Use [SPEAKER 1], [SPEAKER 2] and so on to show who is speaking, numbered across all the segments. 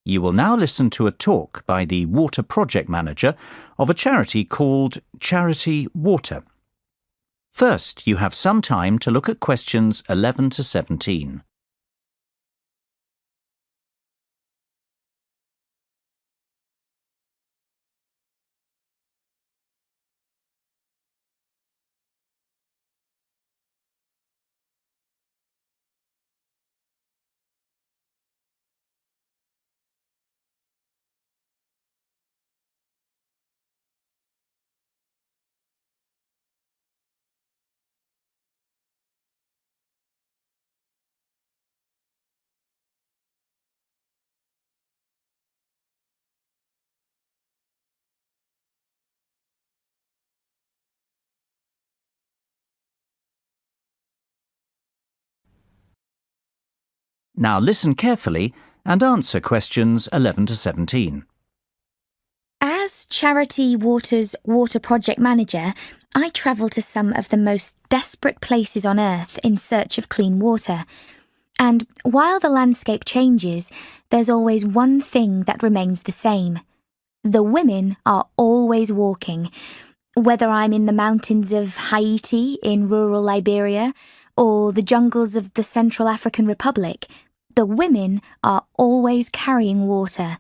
[SPEAKER 1] You will now listen to a talk by the Water Project Manager of a charity called Charity Water. First, you have some time to look at questions 11 to 17. Now listen carefully and answer questions 11 to 17.
[SPEAKER 2] As Charity Water's Water Project Manager, I travel to some of the most desperate places on Earth in search of clean water. And while the landscape changes, there's always one thing that remains the same. The women are always walking. Whether I'm in the mountains of Haiti in rural Liberia or the jungles of the Central African Republic, the women are always carrying water.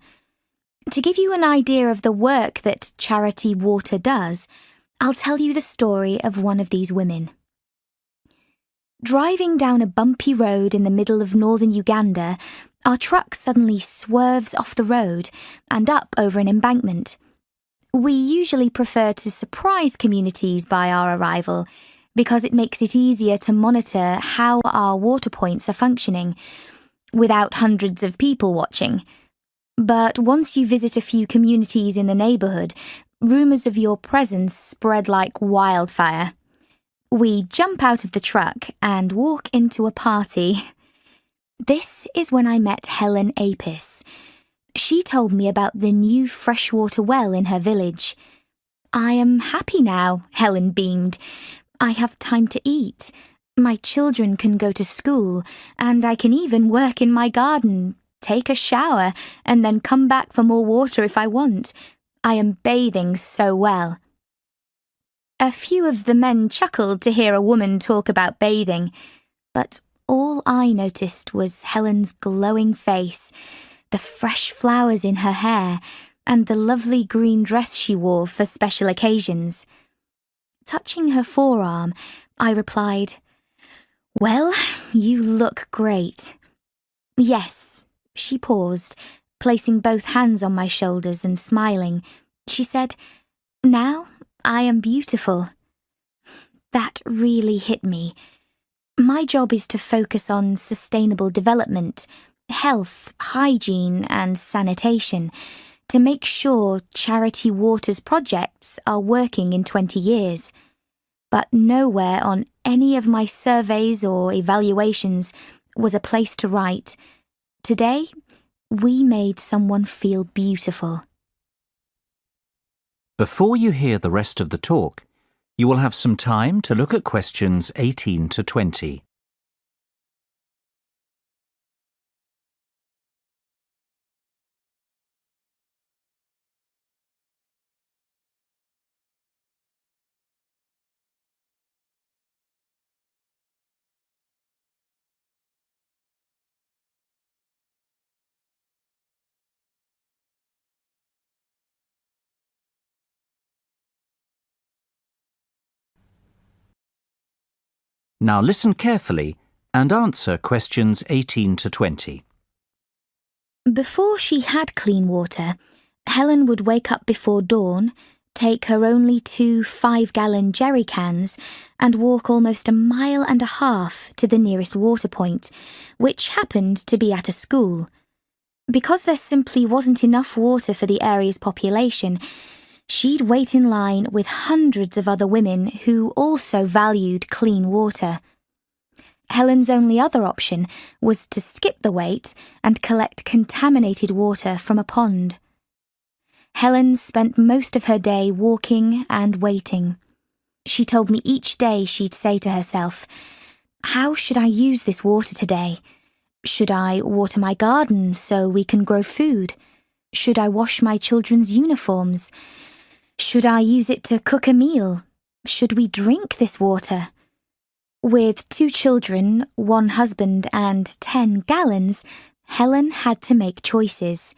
[SPEAKER 2] To give you an idea of the work that Charity Water does, I'll tell you the story of one of these women. Driving down a bumpy road in the middle of northern Uganda, our truck suddenly swerves off the road and up over an embankment. We usually prefer to surprise communities by our arrival because it makes it easier to monitor how our water points are functioning, without hundreds of people watching. But once you visit a few communities in the neighbourhood, rumours of your presence spread like wildfire. We jump out of the truck and walk into a party. This is when I met Helen Apis. She told me about the new freshwater well in her village. "I am happy now," Helen beamed. "I have time to eat. My children can go to school, and I can even work in my garden, take a shower, and then come back for more water if I want. I am bathing so well." A few of the men chuckled to hear a woman talk about bathing, but all I noticed was Helen's glowing face, the fresh flowers in her hair, and the lovely green dress she wore for special occasions. Touching her forearm, I replied, "Well, you look great." "Yes," she paused, placing both hands on my shoulders and smiling. She said, "Now I am beautiful." That really hit me. My job is to focus on sustainable development, health, hygiene, and sanitation to make sure Charity Water's projects are working in 20 years. But nowhere on any of my surveys or evaluations was a place to write, "Today, we made someone feel beautiful."
[SPEAKER 1] Before you hear the rest of the talk, you will have some time to look at questions 18 to 20. Now listen carefully and answer questions 18 to 20.
[SPEAKER 2] Before she had clean water, Helen would wake up before dawn, take her only 2 5-gallon jerry cans, and walk almost 1.5 miles to the nearest water point, which happened to be at a school. Because there simply wasn't enough water for the area's population, she'd wait in line with hundreds of other women who also valued clean water. Helen's only other option was to skip the wait and collect contaminated water from a pond. Helen spent most of her day walking and waiting. She told me each day she'd say to herself, "How should I use this water today? Should I water my garden so we can grow food? Should I wash my children's uniforms? Should I use it to cook a meal? Should we drink this water? With 2 children, 1 husband, and 10 gallons, Helen had to make choices.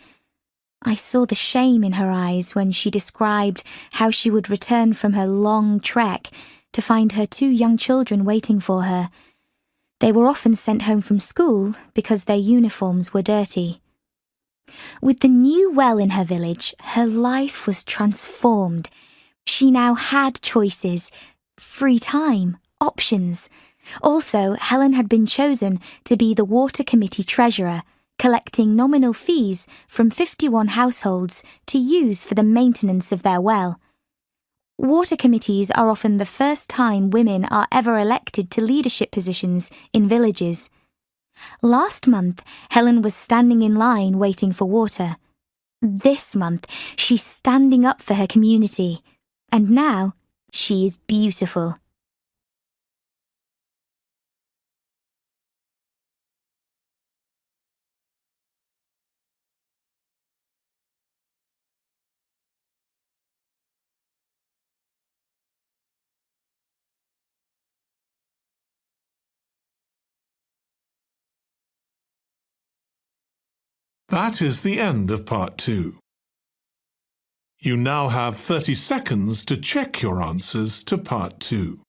[SPEAKER 2] I saw the shame in her eyes when she described how she would return from her long trek to find her 2 young children waiting for her. They were often sent home from school because their uniforms were dirty. With the new well in her village, her life was transformed. She now had choices, free time, options. Also, Helen had been chosen to be the water committee treasurer, collecting nominal fees from 51 households to use for the maintenance of their well. Water committees are often the first time women are ever elected to leadership positions in villages. Last month, Helen was standing in line waiting for water. This month, she's standing up for her community. And now, she is beautiful.
[SPEAKER 3] That is the end of part 2. You now have 30 seconds to check your answers to part 2.